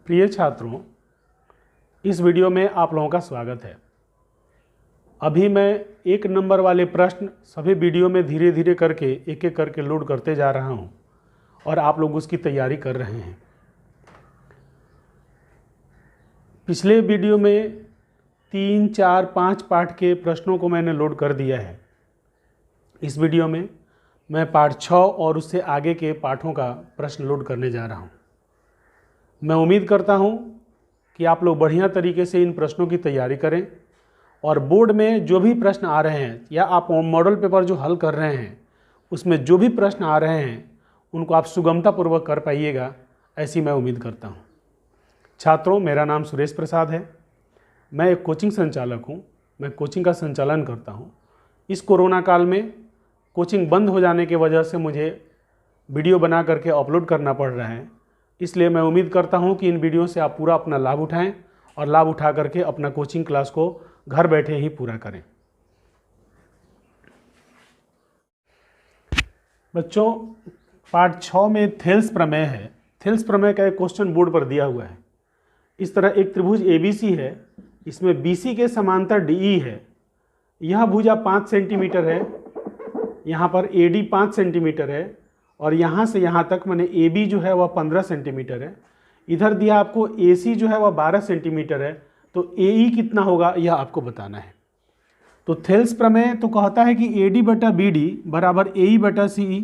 प्रिय छात्रों, इस वीडियो में आप लोगों का स्वागत है। अभी मैं एक नंबर वाले प्रश्न सभी वीडियो में धीरे धीरे करके एक एक करके लोड करते जा रहा हूं और आप लोग उसकी तैयारी कर रहे हैं। पिछले वीडियो में 3, 4, 5 पाठ के प्रश्नों को मैंने लोड कर दिया है। इस वीडियो में मैं पाठ 6 और उससे आगे के पाठों का प्रश्न लोड करने जा रहा हूं। मैं उम्मीद करता हूं कि आप लोग बढ़िया तरीके से इन प्रश्नों की तैयारी करें और बोर्ड में जो भी प्रश्न आ रहे हैं या आप मॉडल पेपर जो हल कर रहे हैं उसमें जो भी प्रश्न आ रहे हैं उनको आप सुगमतापूर्वक कर पाइएगा, ऐसी मैं उम्मीद करता हूं। छात्रों, मेरा नाम सुरेश प्रसाद है। मैं एक कोचिंग संचालक हूं। मैं कोचिंग का संचालन करता हूं। इस कोरोना काल में कोचिंग बंद हो जाने की वजह से मुझे वीडियो बना करके अपलोड करना पड़ रहा है, इसलिए मैं उम्मीद करता हूं कि इन वीडियो से आप पूरा अपना लाभ उठाएं और लाभ उठा करके अपना कोचिंग क्लास को घर बैठे ही पूरा करें। बच्चों, पाठ 6 में थेल्स प्रमेय है। थेल्स प्रमेय का एक क्वेश्चन बोर्ड पर दिया हुआ है। इस तरह एक त्रिभुज ABC है, इसमें BC के समांतर DE है। यह भुजा 5 सेंटीमीटर है, यहाँ पर AD 5 सेंटीमीटर है और यहाँ से यहाँ तक मैंने AB जो है वह 15 सेंटीमीटर है। इधर दिया आपको AC जो है वह 12 सेंटीमीटर है, तो AE कितना होगा यह आपको बताना है। तो थेल्स प्रमेय तो कहता है कि AD बटा BD बराबर AE बटा CE,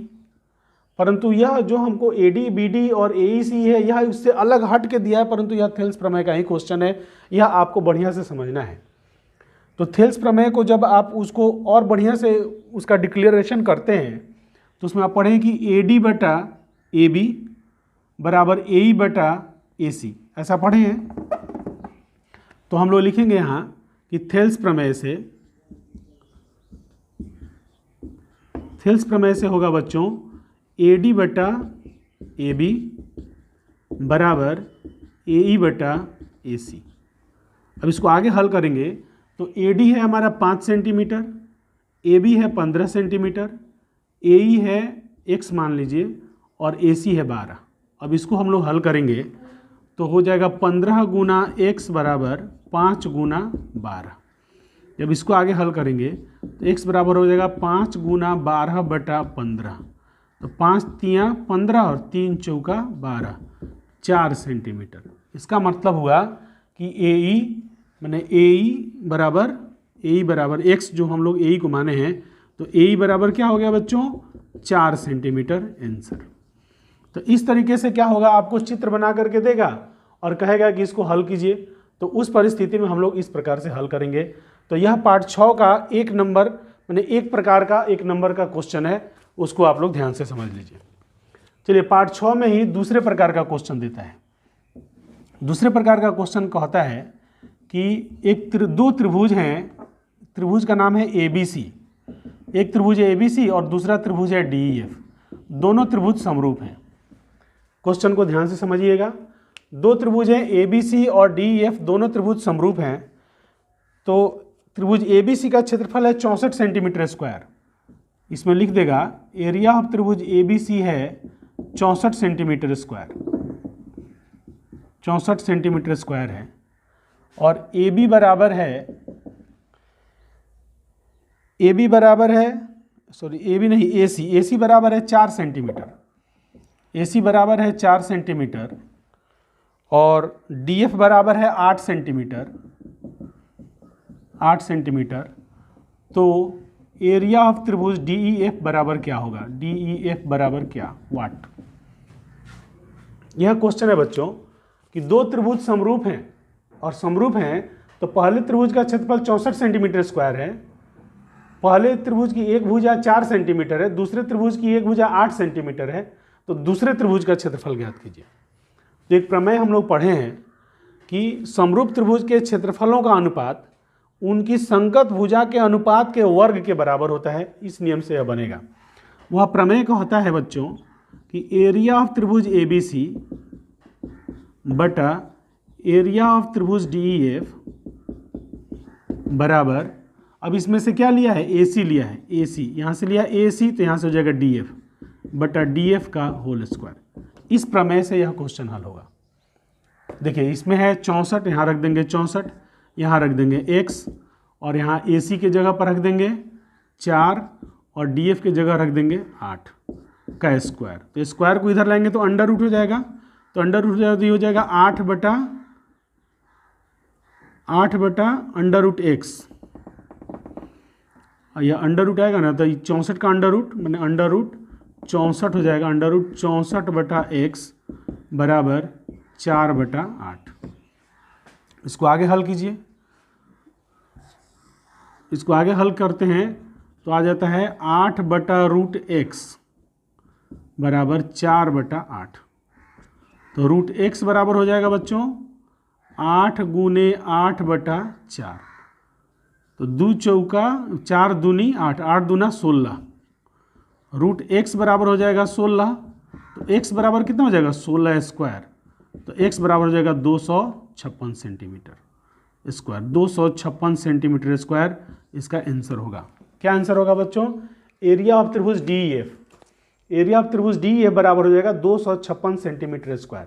परंतु यह जो हमको AD, BD और AE, CE है यह उससे अलग हट के दिया है, परंतु यह थेल्स प्रमेय का ही क्वेश्चन है। यह आपको बढ़िया से समझना है। तो थेल्स प्रमेय को जब आप उसको और बढ़िया से उसका डिक्लेरेशन करते हैं तो उसमें आप पढ़ें कि AD बटा AB बराबर AE बटा AC, ऐसा पढ़े हैं। तो हम लोग लिखेंगे यहाँ कि थेल्स प्रमेय से होगा बच्चों AD बटा AB बराबर AE बटा AC। अब इसको आगे हल करेंगे तो AD है हमारा 5 सेंटीमीटर, AB है 15 सेंटीमीटर, AE है x मान लीजिए और AC है 12। अब इसको हम लोग हल करेंगे तो हो जाएगा 15 गुना x बराबर 5 गुना 12। जब इसको आगे हल करेंगे तो x बराबर हो जाएगा 5 गुना 12 बटा 15। तो 5 तियाँ 15 और 3 चौका 12, 4 सेंटीमीटर। इसका मतलब हुआ कि AE बराबर x जो हम लोग AE को माने हैं, तो AE बराबर क्या हो गया बच्चों 4 सेंटीमीटर आंसर। तो इस तरीके से क्या होगा, आपको चित्र बना करके देगा और कहेगा कि इसको हल कीजिए। तो उस परिस्थिति में हम लोग इस प्रकार से हल करेंगे। तो यह पार्ट 6 का एक नंबर माने एक प्रकार का एक नंबर का क्वेश्चन है, उसको आप लोग ध्यान से समझ लीजिए। चलिए, पार्ट 6 में ही दूसरे प्रकार का क्वेश्चन देता है। दूसरे प्रकार का क्वेश्चन कहता है कि दो त्रिभुज हैं। त्रिभुज का नाम है ABC। एक त्रिभुज है ABC और दूसरा त्रिभुज है DEF। दोनों त्रिभुज समरूप हैं। क्वेश्चन को ध्यान से समझिएगा। दो त्रिभुज हैं ABC और DEF, दोनों त्रिभुज समरूप हैं। तो त्रिभुज ABC का क्षेत्रफल है 64 सेंटीमीटर स्क्वायर। इसमें लिख देगा एरिया ऑफ त्रिभुज ABC है 64 सेंटीमीटर स्क्वायर, 64 सेंटीमीटर स्क्वायर है। और AB बराबर है AC बराबर है 4 सेंटीमीटर। AC बराबर है 4 सेंटीमीटर और DF बराबर है 8 सेंटीमीटर, 8 सेंटीमीटर। तो एरिया ऑफ त्रिभुज DEF बराबर क्या होगा? DEF बराबर क्या, वाट? यह क्वेश्चन है बच्चों कि दो त्रिभुज समरूप हैं और समरूप हैं तो पहले त्रिभुज का क्षेत्रफल 64 सेंटीमीटर स्क्वायर है। पहले त्रिभुज की एक भुजा 4 सेंटीमीटर है, दूसरे त्रिभुज की एक भुजा 8 सेंटीमीटर है। तो दूसरे त्रिभुज का क्षेत्रफल ज्ञात कीजिए। तो एक प्रमेय हम लोग पढ़े हैं कि समरूप त्रिभुज के क्षेत्रफलों का अनुपात उनकी संगत भुजा के अनुपात के वर्ग के बराबर होता है। इस नियम से यह बनेगा। वह प्रमेय कहता है बच्चों कि एरिया ऑफ त्रिभुज ABC बटा एरिया ऑफ त्रिभुज DEF बराबर, अब इसमें से क्या लिया है, AC लिया है। AC यहाँ से लिया AC, तो यहाँ से हो जाएगा DF बटा DF का होल स्क्वायर। इस प्रमेय से यह क्वेश्चन हल होगा। देखिए इसमें है 64, यहाँ रख देंगे 64, यहाँ रख देंगे x, और यहाँ AC के जगह पर रख देंगे 4 और DF के जगह रख देंगे 8 का स्क्वायर। तो स्क्वायर को इधर लाएंगे तो अंडर रूट हो जाएगा, तो अंडर रूट हो जाएगा तो ये हो जाएगा 8 बटा अंडर रूट x, यह अंडर रूट आएगा ना, तो 64 का अंडर रूट मैंने अंडर रूट 64 हो जाएगा, अंडर रूट 64 बटा x बराबर 4 बटा 8। इसको आगे हल कीजिए, इसको आगे हल करते हैं तो आ जाता है 8 बटा रूट x बराबर 4 बटा 8। तो रूट x बराबर हो जाएगा बच्चों 8 गुने 8 बटा 4, तो 2 चौका 4 दूनी 8, 8 दूना 16, रूट x बराबर हो जाएगा 16, तो x बराबर कितना हो जाएगा 16 स्क्वायर, तो x बराबर हो जाएगा 256 सेंटीमीटर स्क्वायर, 256 सेंटीमीटर स्क्वायर इसका आंसर होगा। क्या आंसर होगा बच्चों? एरिया ऑफ त्रिभुज DEF, एरिया ऑफ त्रिभुज DEF बराबर हो जाएगा 256 सेंटीमीटर स्क्वायर।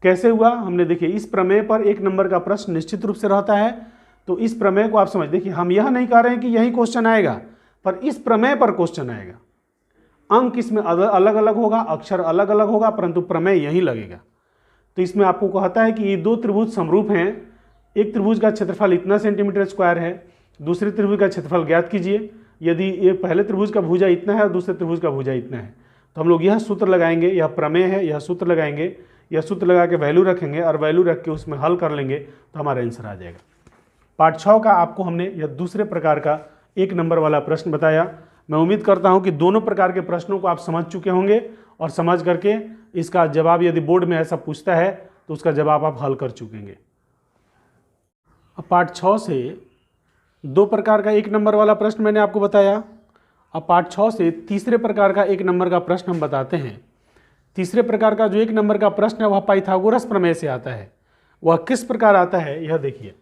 कैसे हुआ हमने देखिए, इस प्रमेय पर 1 नंबर का प्रश्न निश्चित रूप से रहता है, तो इस प्रमेय को आप समझ, देखिए हम यह नहीं कह रहे हैं कि यही क्वेश्चन आएगा, पर इस प्रमेय पर क्वेश्चन आएगा। अंक इसमें अलग अलग होगा, अक्षर अलग अलग होगा, परंतु प्रमेय यही लगेगा। तो इसमें आपको कहता है कि ये 2 त्रिभुज समरूप हैं, एक त्रिभुज का क्षेत्रफल इतना सेंटीमीटर स्क्वायर है, दूसरे त्रिभुज का क्षेत्रफल ज्ञात कीजिए। यदि ये पहले त्रिभुज का भुजा इतना है और दूसरे त्रिभुज का भुजा इतना है, तो हम लोग यह सूत्र लगाएंगे, यह प्रमेय है, यह सूत्र लगाएंगे, यह सूत्र लगा के वैल्यू रखेंगे और वैल्यू रख के उसमें हल कर लेंगे तो हमारा आंसर आ जाएगा। पार्ट 6 का आपको हमने यह दूसरे प्रकार का 1 नंबर वाला प्रश्न बताया। मैं उम्मीद करता हूं कि दोनों प्रकार के प्रश्नों को आप समझ चुके होंगे और समझ करके इसका जवाब, यदि बोर्ड में ऐसा पूछता है तो उसका जवाब आप हल कर चुकेंगे। अब पार्ट 6 से 2 प्रकार का 1 नंबर वाला प्रश्न मैंने आपको बताया। अब पार्ट 6 से तीसरे प्रकार का 1 नंबर का प्रश्न हम बताते हैं। तीसरे प्रकार का जो 1 नंबर का प्रश्न है वह पाइथागोरस प्रमेय से आता है। वह किस प्रकार आता है यह देखिए,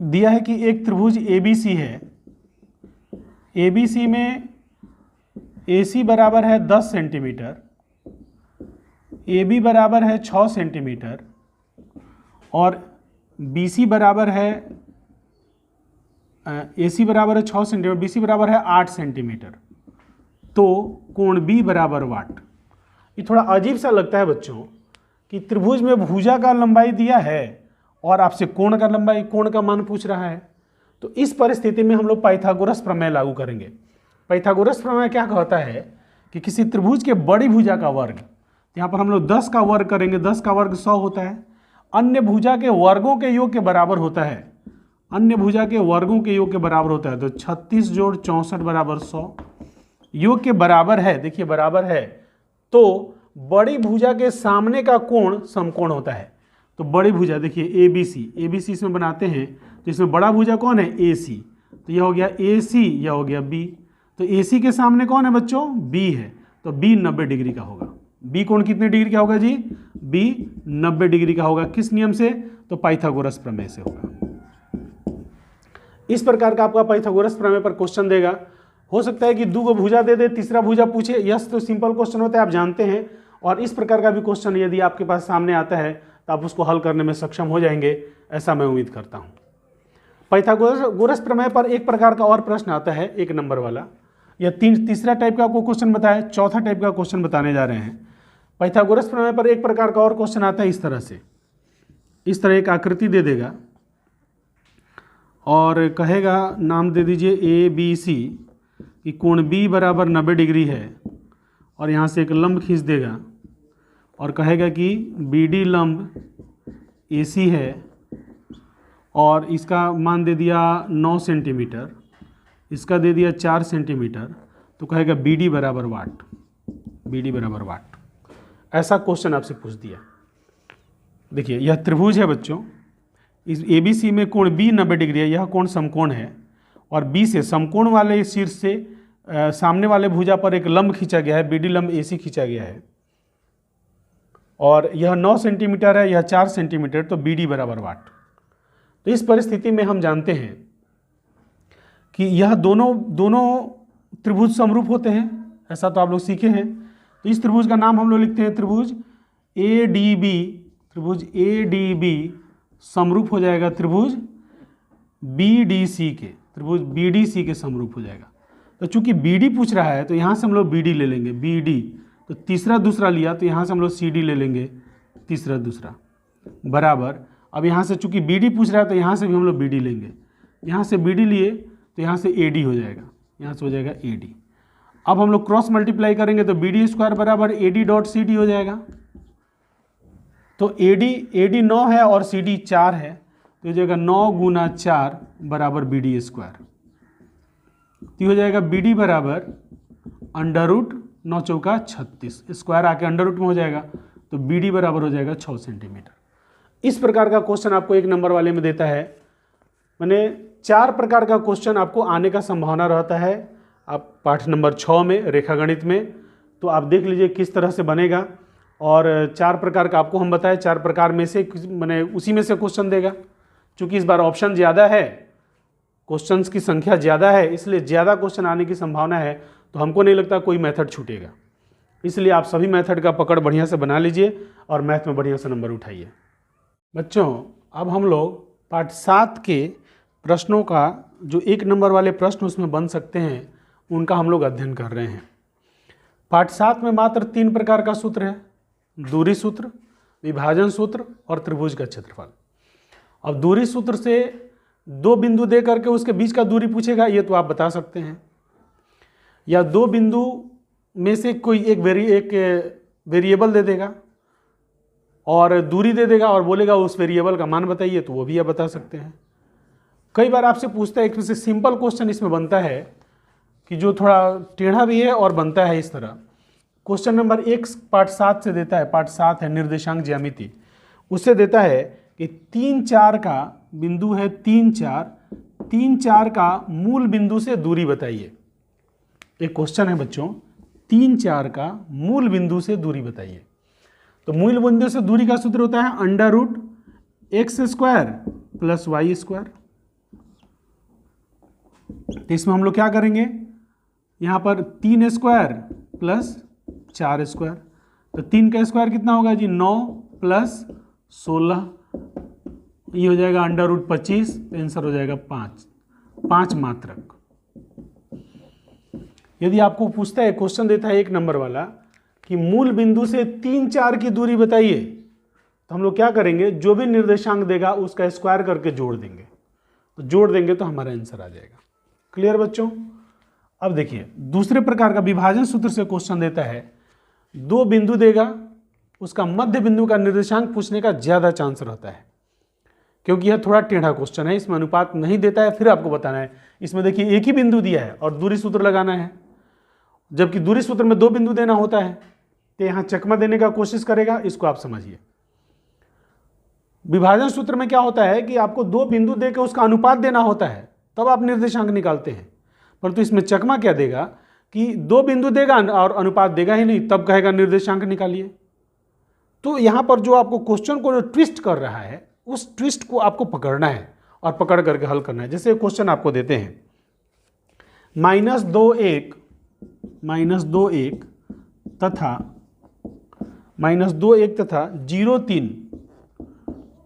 दिया है कि एक त्रिभुज ABC है, ABC में AC बराबर है 10 सेंटीमीटर, AB बराबर है 6 सेंटीमीटर और BC बराबर है AC बराबर है 6 सेंटीमीटर, BC बराबर है 8 सेंटीमीटर, तो कोण B बराबर वाट। ये थोड़ा अजीब सा लगता है बच्चों कि त्रिभुज में भुजा का लंबाई दिया है और आपसे कोण का लंबाई, कोण का मान पूछ रहा है। तो इस परिस्थिति में हम लोग पाइथागोरस प्रमेय लागू करेंगे। पाइथागोरस प्रमेय क्या कहता है कि किसी त्रिभुज के बड़ी भुजा का वर्ग, यहाँ पर हम लोग 10 का वर्ग करेंगे, 10 का वर्ग 100 होता है, अन्य भुजा के वर्गों के योग के बराबर होता है, अन्य भुजा के वर्गों के योग के बराबर होता है। तो 36 जोड़ 64 बराबर 100 योग के बराबर है, देखिए बराबर है, तो बड़ी भुजा के सामने का कोण समकोण होता है। तो बड़ी भुजा देखिए ABC इसमें बनाते हैं, तो इसमें बड़ा भुजा कौन है AC, तो यह हो गया AC, यह हो गया B, तो AC के सामने कौन है बच्चों B है, तो B 90 डिग्री का होगा। B कोण कितने डिग्री का होगा जी? B 90 डिग्री का होगा। किस नियम से? तो पाइथागोरस प्रमेय से होगा। इस प्रकार का आपका पाइथागोरस प्रमेय पर क्वेश्चन देगा। हो सकता है कि 2 भुजा दे दे, तीसरा भुजा पूछे, यह तो सिंपल क्वेश्चन होता है, आप जानते हैं। और इस प्रकार का भी क्वेश्चन यदि आपके पास सामने आता है तो आप उसको हल करने में सक्षम हो जाएंगे, ऐसा मैं उम्मीद करता हूँ। पाइथागोरस प्रमेय पर एक प्रकार का और प्रश्न आता है 1 नंबर वाला। यह तीसरा टाइप का आपको क्वेश्चन बताया, चौथा टाइप का क्वेश्चन बताने जा रहे हैं। पाइथागोरस प्रमेय पर एक प्रकार का और क्वेश्चन आता है इस तरह से, इस तरह एक आकृति दे देगा और कहेगा, नाम दे दीजिए ABC, कि कोण B बराबर 90 डिग्री है, और यहाँ से एक लंब खींच देगा और कहेगा कि BD लंब AC है और इसका मान दे दिया 9 सेंटीमीटर, इसका दे दिया 4 सेंटीमीटर, तो कहेगा BD बराबर वाट, BD बराबर वाट। ऐसा क्वेश्चन आपसे पूछ दिया। देखिए यह त्रिभुज है बच्चों, इस ABC में कोण B 90 डिग्री है, यह कोण समकोण है और B से समकोण वाले शीर्ष से सामने वाले भुजा पर एक लंब खींचा गया है, BD लंब AC खींचा गया है और यह 9 सेंटीमीटर है, यह 4 सेंटीमीटर, तो BD बराबर वाट। तो इस परिस्थिति में हम जानते हैं कि यह दोनों त्रिभुज समरूप होते हैं, ऐसा तो आप लोग सीखे हैं। तो इस त्रिभुज का नाम हम लोग लिखते हैं त्रिभुज ADB त्रिभुज ADB समरूप हो जाएगा त्रिभुज BDC के, त्रिभुज BDC के समरूप हो जाएगा। तो चूंकि BD पूछ रहा है तो यहाँ से हम लोग BD ले लेंगे, BD तो तीसरा दूसरा लिया तो यहाँ से हम लोग CD ले लेंगे, तीसरा दूसरा बराबर। अब यहाँ से चूंकि BD पूछ रहा है तो यहाँ से भी हम लोग BD लेंगे, यहाँ से BD लिए तो यहाँ से AD हो जाएगा, यहाँ से हो जाएगा AD। अब हम लोग क्रॉस मल्टीप्लाई करेंगे तो BD स्क्वायर बराबर AD डॉट CD हो जाएगा। तो AD 9 है और CD 4 है, तो हो जाएगा 9 गुना 4 बराबर BD स्क्वायर। तो हो जाएगा BD बराबर अंडर रूट 9 चौका 36, स्क्वायर आके अंडर रूट में हो जाएगा, तो BD बराबर हो जाएगा 6 सेंटीमीटर। इस प्रकार का क्वेश्चन आपको एक नंबर वाले में देता है, मैंने 4 प्रकार का क्वेश्चन आपको आने का संभावना रहता है। आप पाठ नंबर 6 में रेखागणित में, तो आप देख लीजिए किस तरह से बनेगा। और 4 प्रकार का आपको हम बताएं, 4 प्रकार में से मैंने उसी में से क्वेश्चन देगा। क्योंकि इस बार ऑप्शन ज़्यादा है, क्वेश्चंस की संख्या ज़्यादा है, इसलिए ज़्यादा क्वेश्चन आने की संभावना है। तो हमको नहीं लगता कोई मेथड छूटेगा, इसलिए आप सभी मेथड का पकड़ बढ़िया से बना लीजिए और मैथ में बढ़िया से नंबर उठाइए। बच्चों, अब हम लोग पाठ 7 के प्रश्नों का जो 1 नंबर वाले प्रश्न उसमें बन सकते हैं उनका हम लोग अध्ययन कर रहे हैं। पाठ 7 में मात्र 3 प्रकार का सूत्र है, दूरी सूत्र, विभाजन सूत्र और त्रिभुज का क्षेत्रफल। अब दूरी सूत्र से 2 बिंदु दे करके उसके बीच का दूरी पूछेगा, ये तो आप बता सकते हैं, या 2 बिंदु में से कोई एक वेरिएबल दे देगा और दूरी दे देगा और बोलेगा उस वेरिएबल का मान बताइए, तो वो भी आप बता सकते हैं। कई बार आपसे पूछता है, एक से सिंपल क्वेश्चन इसमें बनता है कि जो थोड़ा टेढ़ा भी है और बनता है इस तरह। क्वेश्चन नंबर 1 पाठ 7 से देता है, पाठ 7 है निर्देशांक ज्यामिति, उससे देता है कि 3 4 का बिंदु है, 3 4 का मूल बिंदु से दूरी बताइए। एक क्वेश्चन है बच्चों, 3 4 का मूल बिंदु से दूरी बताइए। तो मूल बिंदु से दूरी का सूत्र होता है under root x square plus y square. तो इसमें हम लोग क्या करेंगे, यहाँ पर 3 स्क्वायर प्लस 4 स्क्वायर, तो 3 का स्क्वायर कितना होगा जी, 9 प्लस 16, ये हो जाएगा अंडर रूट 25, आंसर हो जाएगा 5 मात्रक। यदि आपको पूछता है, क्वेश्चन देता है 1 नंबर वाला कि मूल बिंदु से 3 4 की दूरी बताइए, तो हम लोग क्या करेंगे, जो भी निर्देशांक देगा उसका स्क्वायर करके जोड़ देंगे, तो जोड़ देंगे तो हमारा आंसर आ जाएगा। क्लियर बच्चों। अब देखिए दूसरे प्रकार का विभाजन सूत्र से क्वेश्चन देता है, 2 बिंदु देगा, उसका मध्य बिंदु का निर्देशांक पूछने का ज्यादा चांस रहता है, क्योंकि यह थोड़ा टेढ़ा क्वेश्चन है, इसमें अनुपात नहीं देता है, फिर आपको बताना है। इसमें देखिए एक ही बिंदु दिया है और दूरी सूत्र लगाना है, जबकि दूरी सूत्र में 2 बिंदु देना होता है, तो यहाँ चकमा देने का कोशिश करेगा, इसको आप समझिए। विभाजन सूत्र में क्या होता है कि आपको 2 बिंदु देकर उसका अनुपात देना होता है, तब आप निर्देशांक निकालते हैं। परंतु इसमें चकमा क्या देगा कि 2 बिंदु देगा और अनुपात देगा ही नहीं, तब कहेगा निर्देशांक निकालिए। तो यहाँ पर जो आपको क्वेश्चन को जो ट्विस्ट कर रहा है, उस ट्विस्ट को आपको पकड़ना है और पकड़ करके हल करना है। जैसे क्वेश्चन आपको देते हैं -2 1 तथा -2 1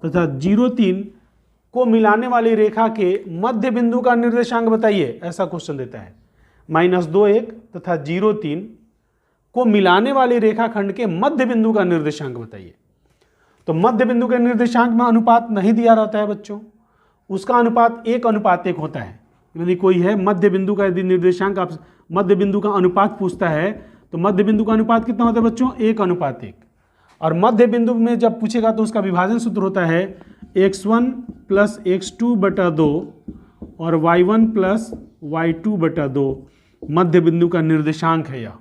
तथा 0 3 को मिलाने वाली रेखा के मध्य बिंदु का निर्देशांक बताइए, ऐसा क्वेश्चन देता है। -2 1 तथा 0 3 को मिलाने वाली रेखाखंड के मध्य बिंदु का निर्देशांक बताइए। तो मध्य बिंदु के निर्देशांक में अनुपात नहीं दिया रहता है बच्चों, उसका अनुपात 1:1 होता है। यदि कोई है मध्य बिंदु का, यदि निर्देशांक आप मध्य बिंदु का अनुपात पूछता है, तो मध्य बिंदु का अनुपात कितना होता है बच्चों, 1:1। और मध्य बिंदु में जब पूछेगा तो उसका विभाजन सूत्र होता है x1 प्लस x2/2 और y1 प्लस y2/2। मध्य बिंदु का निर्देशांक है यह।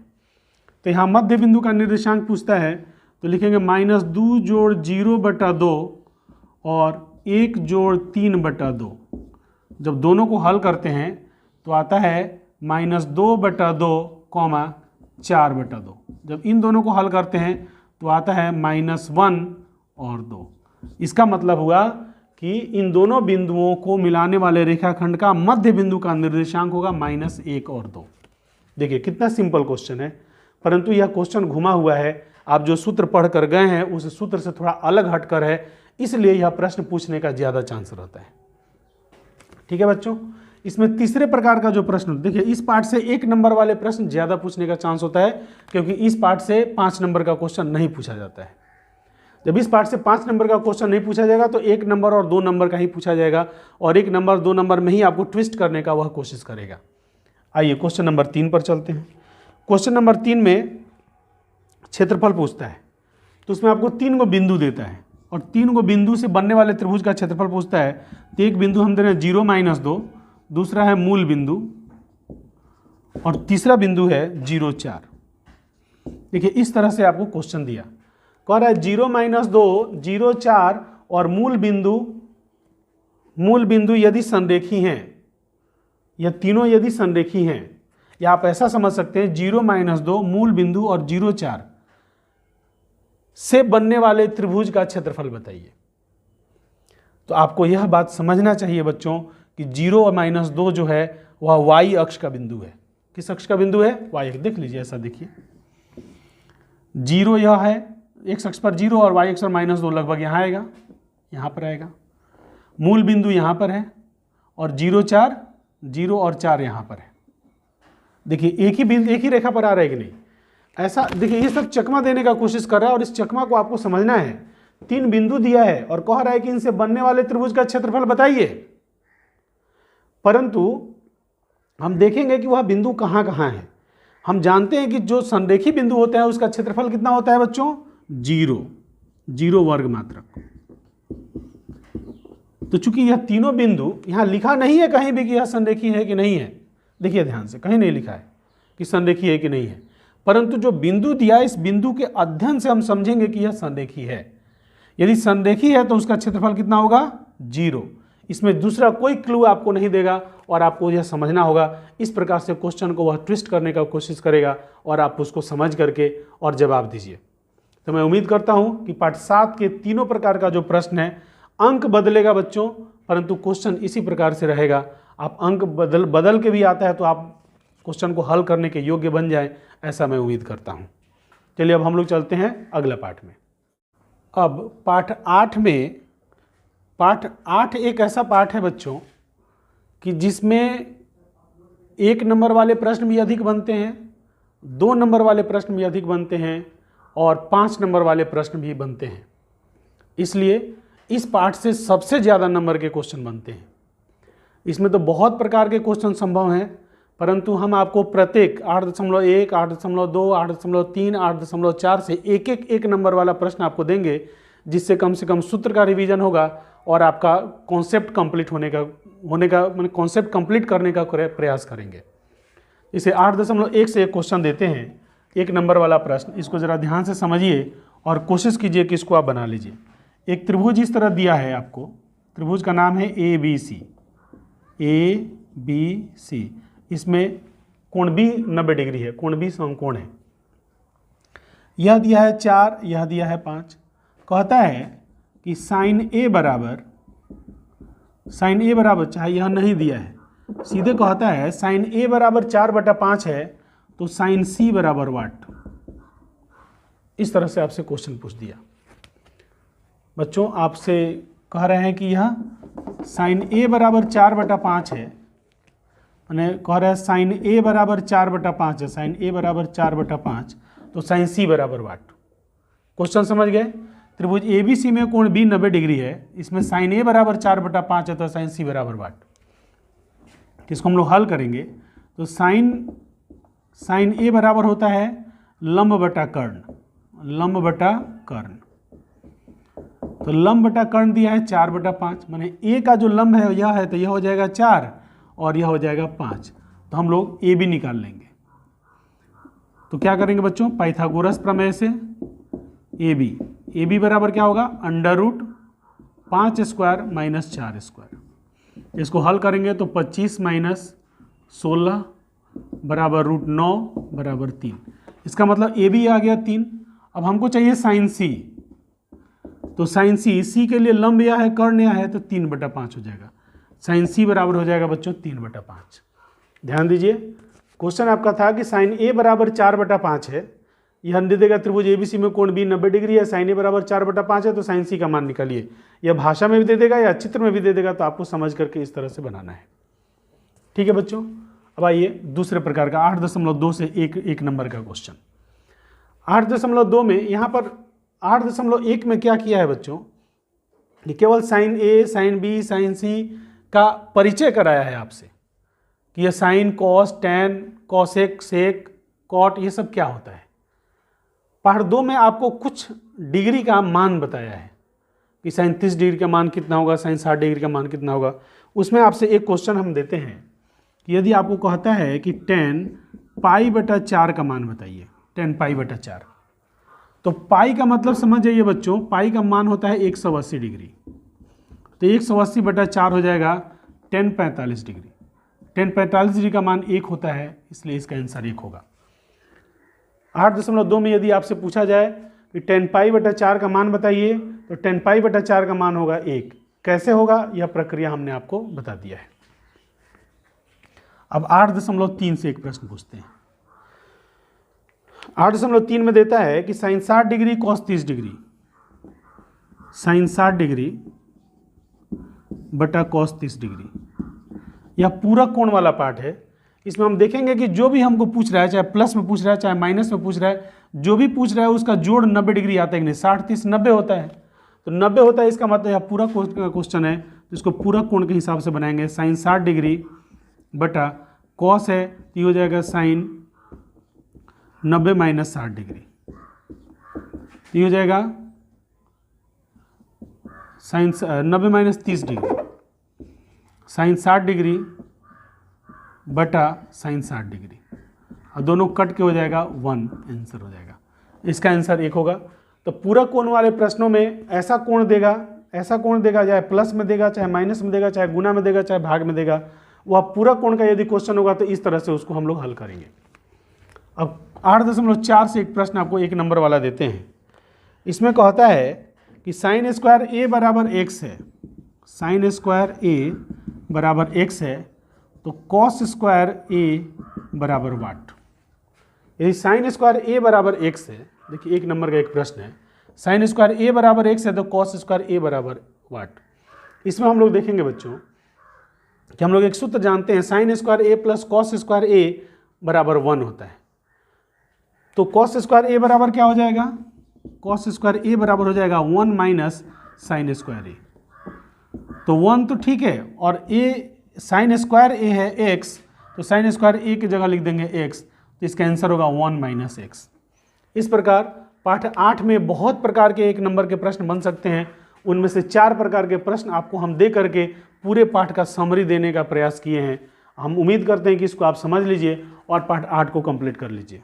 तो यहाँ मध्य बिंदु का निर्देशांक पूछता है तो लिखेंगे -2 जोड़ 0/2 और 1 जोड़ 3/2। जब दोनों को हल करते हैं तो आता है -2/2, 4/2। जब इन दोनों को हल करते हैं तो आता है -1 और 2। इसका मतलब हुआ कि इन दोनों बिंदुओं को मिलाने वाले रेखाखंड का मध्य बिंदु का निर्देशांक होगा -1 और 2। देखिए कितना सिंपल क्वेश्चन है, परंतु यह क्वेश्चन घुमा हुआ है। आप जो सूत्र पढ़ कर गए हैं उस सूत्र से थोड़ा अलग हटकर है, इसलिए यह प्रश्न पूछने का ज़्यादा चांस रहता है। ठीक है बच्चों, इसमें तीसरे प्रकार का जो प्रश्न, देखिए इस पार्ट से 1 नंबर वाले प्रश्न ज़्यादा पूछने का चांस होता है, क्योंकि इस पार्ट से 5 नंबर का क्वेश्चन नहीं पूछा जाता है। जब इस पार्ट से 5 नंबर का क्वेश्चन नहीं पूछा जाएगा तो 1 नंबर और 2 नंबर का ही पूछा जाएगा, और 1 नंबर 2 नंबर में ही आपको ट्विस्ट करने का वह कोशिश करेगा। आइए क्वेश्चन नंबर 3 पर चलते हैं। क्वेश्चन नंबर 3 में क्षेत्रफल पूछता है, तो उसमें आपको 3 गो बिंदु देता है और 3 गो बिंदु से बनने वाले त्रिभुज का क्षेत्रफल पूछता है। तो एक बिंदु हम दे रहे हैं 0-2, दूसरा है मूल बिंदु, और तीसरा बिंदु है 0-4। देखिए इस तरह से आपको क्वेश्चन दिया, कह रहा है 0-2, 0-4 और मूल बिंदु यदि संरेखी हैं, यह तीनों यदि संरेखी हैं, या आप ऐसा समझ सकते हैं 0-2, मूल बिंदु और 0-4 से बनने वाले त्रिभुज का क्षेत्रफल बताइए। तो आपको यह बात समझना चाहिए बच्चों कि 0 और -2 जो है वह y अक्ष का बिंदु है। किस अक्ष का बिंदु है? y अक्ष। देख लीजिए, ऐसा देखिए 0 यह है, x अक्ष पर 0 और y अक्ष पर -2 लगभग यहाँ आएगा, यहाँ पर आएगा। मूल बिंदु यहाँ पर है और 0-4, 0 और 4 यहाँ पर है। देखिए एक ही रेखा पर आ रहा है कि नहीं? ऐसा देखिए, ये सब चकमा देने का कोशिश कर रहा है और इस चकमा को आपको समझना है। 3 बिंदु दिया है और कह रहा है कि इनसे बनने वाले त्रिभुज का क्षेत्रफल बताइए, परंतु हम देखेंगे कि वह बिंदु कहाँ कहाँ है। हम जानते हैं कि जो संरेखी बिंदु होते हैं उसका क्षेत्रफल कितना होता है बच्चों? 0 वर्ग मात्रक। तो चूंकि यह तीनों बिंदु, यहां लिखा नहीं है कहीं भी कि यह संरेखी है कि नहीं है, देखिए ध्यान से, कहीं नहीं लिखा है कि संरेखी है कि नहीं है, परंतु जो बिंदु दिया इस बिंदु के अध्ययन से हम समझेंगे कि यह संरेखी है। यदि संरेखी है तो उसका क्षेत्रफल कितना होगा? 0। इसमें दूसरा कोई क्लू आपको नहीं देगा और आपको यह समझना होगा। इस प्रकार से क्वेश्चन को वह ट्विस्ट करने का कोशिश करेगा और आप उसको समझ करके और जवाब दीजिए। तो मैं उम्मीद करता हूं कि पार्ट 7 के तीनों प्रकार का जो प्रश्न है, अंक बदलेगा बच्चों, परंतु क्वेश्चन इसी प्रकार से रहेगा। आप अंक बदल के भी आता है तो आप क्वेश्चन को हल करने के योग्य बन जाए, ऐसा मैं उम्मीद करता हूं। चलिए अब हम लोग चलते हैं अगला पार्ट में। अब पाठ 8 एक ऐसा पाठ है बच्चों कि जिसमें 1 नंबर वाले प्रश्न भी अधिक बनते हैं, 2 नंबर वाले प्रश्न भी अधिक बनते हैं और 5 नंबर वाले प्रश्न भी बनते हैं। इसलिए इस पाठ से सबसे ज़्यादा नंबर के क्वेश्चन बनते हैं। इसमें तो बहुत प्रकार के क्वेश्चन संभव हैं, परंतु हम आपको प्रत्येक 8.1, 8.2, 8.3, 8.4 से एक नंबर वाला प्रश्न आपको देंगे, जिससे कम से कम सूत्र का रिवीजन होगा और आपका कॉन्सेप्ट कंप्लीट होने का मैंने कॉन्सेप्ट कंप्लीट करने का प्रयास करेंगे। इसे 8.1 से एक क्वेश्चन देते हैं, 1 नंबर वाला प्रश्न। इसको ज़रा ध्यान से समझिए और कोशिश कीजिए कि इसको आप बना लीजिए। एक त्रिभुज इस तरह दिया है आपको, त्रिभुज का नाम है ABC। इसमें कोण भी 90 डिग्री है, कोण भी समकोण है। यह दिया है 4, यह दिया है 5। कहता है कि साइन ए बराबर, चाहे यह नहीं दिया है, सीधे कहता है साइन ए बराबर 4/5 है, तो साइन सी बराबर वाट। इस तरह से आपसे क्वेश्चन पूछ दिया। बच्चों आपसे कह रहे हैं कि यह साइन ए बराबर 4/5 है, मैंने कह रहा है साइन ए बराबर 4/5 है, साइन ए बराबर 4/5, तो साइन सी बराबर वाट। क्वेश्चन समझ गए? त्रिभुज ABC में कोण भी 90 डिग्री है, इसमें साइन ए बराबर 4/5 है, तो साइन सी बराबर वाट। इसको हम लोग हल करेंगे तो साइन ए बराबर होता है लंब बटा कर्ण। तो लंब बटा कर्ण दिया है 4/5, माने ए का जो लंब है यह है, तो यह हो जाएगा 4 और यह हो जाएगा 5। तो हम लोग ए बी निकाल लेंगे। तो क्या करेंगे बच्चों? पाइथागोरस प्रमेय से ए बी बराबर क्या होगा? √5² - 4²। इसको हल करेंगे तो 25 - 16 बराबर √9 बराबर 3। इसका मतलब ए बी आ गया 3। अब हमको चाहिए साइन सी, तो साइन सी के लिए लंब यह है, कर्ण यह है, तो 3/5 हो जाएगा। साइन सी बराबर हो जाएगा बच्चों 3/5। ध्यान दीजिए, क्वेश्चन आपका था कि साइन ए बराबर 4/5 है, यह दे देगा त्रिभुज एबीसी में कोण बी 90 डिग्री है, साइन ए बराबर 4/5 है, तो साइन सी का मान निकालिए। यह भाषा में भी दे देगा या चित्र में भी दे देगा, तो आपको समझ करके इस तरह से बनाना है। ठीक है बच्चों, अब आइए दूसरे प्रकार का 8.2 से एक नंबर का क्वेश्चन। 8.2 में यहाँ पर 8.1 में क्या किया है बच्चों, ये केवल साइन ए, साइन बी, साइन सी का परिचय कराया है आपसे कि यह साइन, कॉस, टैन, कॉसेक, सेक, कॉट, ये सब क्या होता है। पार्ट 2 में आपको कुछ डिग्री का मान बताया है कि साइन 30 डिग्री का मान कितना होगा, साइन 60 डिग्री का मान कितना होगा। उसमें आपसे एक क्वेश्चन हम देते हैं कि यदि आपको कहता है कि tan π/4 का मान बताइए, tan π/4, तो पाई का मतलब समझ जाइए बच्चों, पाई का मान होता है 180 डिग्री, तो 180/4 हो जाएगा tan 45 डिग्री। tan 45 डिग्री का मान 1 होता है, इसलिए इसका आंसर 1 होगा। 8.2 में यदि आपसे पूछा जाए कि tan π/4 का मान बताइए, तो tan π/4 का मान होगा 1। कैसे होगा, यह प्रक्रिया हमने आपको बता दिया है। अब 8.3 से एक प्रश्न पूछते हैं। 8.3 में देता है कि sine 60 degree cos 30 degree, sine 60 degree बटा कॉस 30 डिग्री, यह पूरा कोण वाला पार्ट है। इसमें हम देखेंगे कि जो भी हमको पूछ रहा है, चाहे प्लस में पूछ रहा है चाहे माइनस में पूछ रहा है, जो भी पूछ रहा है उसका जोड़ 90 डिग्री आता है कि नहीं। 60 30 90 होता है, तो 90 होता है, इसका मतलब यह पूरा क्वेश्चन है, तो इसको पूरा कोण के हिसाब से बनाएंगे। साइन 60 डिग्री बटा कॉस है, तो ये हो जाएगा साइन 90 माइनस 60 डिग्री, ये हो जाएगा sine 90 minus 30 degree, sine 60 degree बटा साइन 60 डिग्री, और दोनों कट के हो जाएगा 1, आंसर हो जाएगा। इसका आंसर 1 होगा। तो पूरा कोण वाले प्रश्नों में ऐसा कोण देगा, चाहे प्लस में देगा, चाहे माइनस में देगा, चाहे गुना में देगा, चाहे भाग में देगा, वह पूरा कोण का यदि क्वेश्चन होगा तो इस तरह से उसको हम लोग हल करेंगे। अब 8.4 से एक प्रश्न आपको 1 नंबर वाला देते हैं। इसमें कहता है कि साइन स्क्वायर ए बराबर x है, साइन स्क्वायर ए बराबर x है, तो कॉस स्क्वायर ए बराबर वाट। यदि साइन स्क्वायर ए बराबर x है, देखिए 1 नंबर का एक प्रश्न है, साइन स्क्वायर ए बराबर x है तो कॉस स्क्वायर ए बराबर वाट। इसमें हम लोग देखेंगे बच्चों कि हम लोग एक सूत्र जानते हैं, साइन स्क्वायर ए प्लस कॉस स्क्वायर ए बराबर 1 होता है। तो कॉस स्क्वायर ए बराबर क्या हो जाएगा, कॉस स्क्वायर ए बराबर हो जाएगा 1 माइनस साइन स्क्वायर ए। तो 1 तो ठीक है, और ए साइन स्क्वायर ए है x, तो साइन स्क्वायर ए की जगह लिख देंगे x, तो इसका आंसर होगा 1 माइनस x। इस प्रकार पाठ 8 में बहुत प्रकार के 1 नंबर के प्रश्न बन सकते हैं। उनमें से 4 प्रकार के प्रश्न आपको हम दे करके पूरे पाठ का समरी देने का प्रयास किए हैं। हम उम्मीद करते हैं कि इसको आप समझ लीजिए और पाठ 8 को कंप्लीट कर लीजिए।